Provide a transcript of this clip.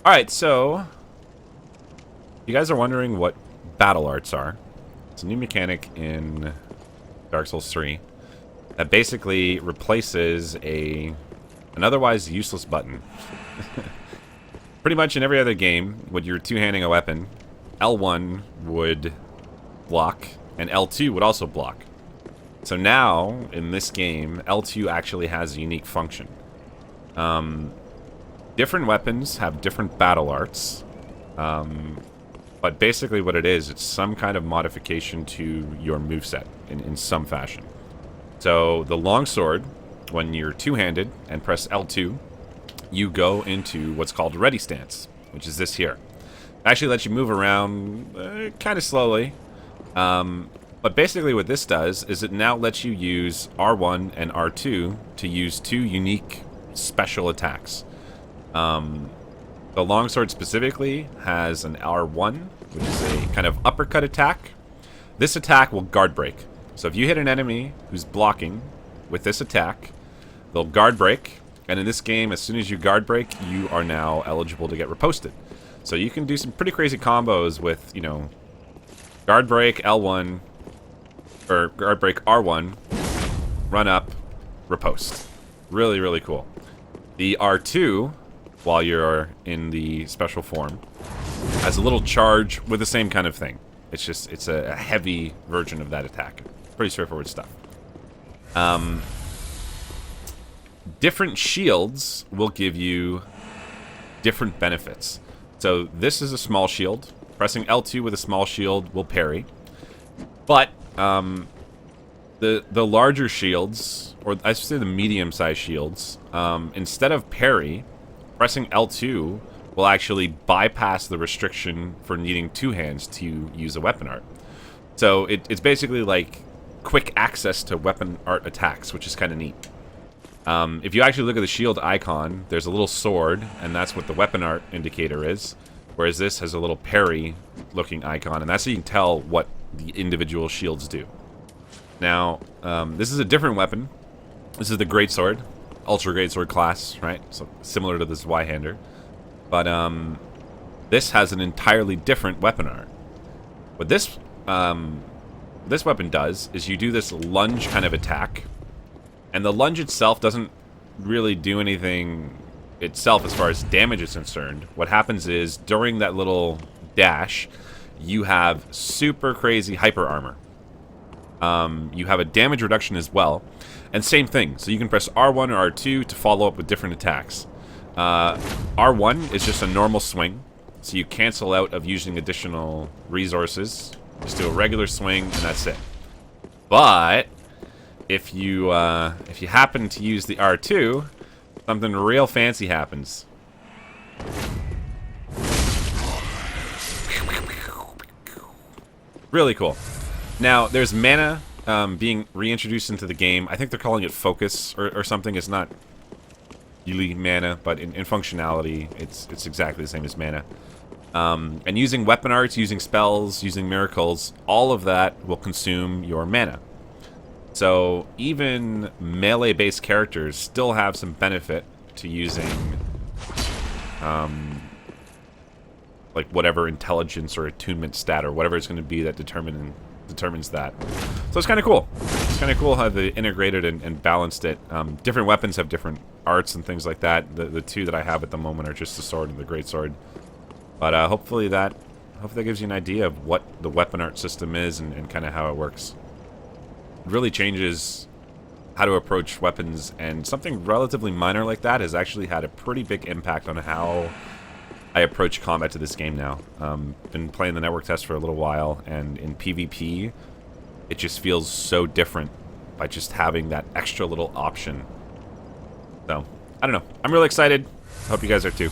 Alright, so you guys are wondering what battle arts are. It's a new mechanic in Dark Souls 3 that basically replaces an otherwise useless button. Pretty much in every other game, when you're two-handing a weapon, L1 would block, and L2 would also block. So now, in this game, L2 actually has a unique function. Different weapons have different battle arts, but basically what it is, it's some kind of modification to your moveset in some fashion. So the longsword, when you're two-handed and press L2, you go into what's called ready stance, which is this here. It actually lets you move around kind of slowly, but basically what this does is it now lets you use R1 and R2 to use two unique special attacks. The longsword specifically has an R1, which is a kind of uppercut attack. This attack will guard break. So if you hit an enemy who's blocking with this attack, they'll guard break. And in this game, as soon as you guard break, you are now eligible to get riposted. So you can do some pretty crazy combos with, you know, guard break L1, or guard break R1, run up, riposte. Really, really cool. The R2, while you're in the special form, has a little charge with the same kind of thing. It's a heavy version of that attack. Pretty straightforward stuff. Different shields will give you different benefits. So this is a small shield. Pressing L2 with a small shield will parry. But the larger shields, or I should say the medium-sized shields, instead of parry, pressing L2 will actually bypass the restriction for needing two hands to use a weapon art. So it's basically like quick access to weapon art attacks, which is kind of neat. If you actually look at the shield icon, there's a little sword, and that's what the weapon art indicator is. Whereas this has a little parry-looking icon, and that's so you can tell what the individual shields do. Now, this is a different weapon. This is the Greatsword, Ultra Greatsword class, right? So similar to this Y-hander. But this has an entirely different weapon art. What this weapon does is you do this lunge kind of attack, and the lunge itself doesn't really do anything itself as far as damage is concerned. What happens is, during that little dash, you have super crazy hyper armor. You have a damage reduction as well. And same thing, so you can press R1 or R2 to follow up with different attacks. R1 is just a normal swing, so you cancel out of using additional resources. Just do a regular swing, and that's it. But if you happen to use the R2, something real fancy happens. Really cool. Now, there's mana being reintroduced into the game. I think they're calling it focus or something. It's not really mana, but in functionality, it's exactly the same as mana. And using weapon arts, using spells, using miracles, all of that will consume your mana. So even melee-based characters still have some benefit to using like whatever intelligence or attunement stat or whatever it's going to be that determines that. So it's kind of cool. It's kind of cool how they integrated and balanced it. Different weapons have different arts and things like that. The two that I have at the moment are just the sword and the greatsword. But hopefully that gives you an idea of what the weapon art system is and kind of how it works. It really changes how to approach weapons, and something relatively minor like that has actually had a pretty big impact on how I approach combat to this game now. Been playing the network test for a little while, and in PvP, it just feels so different by just having that extra little option. So, I don't know. I'm really excited. Hope you guys are too.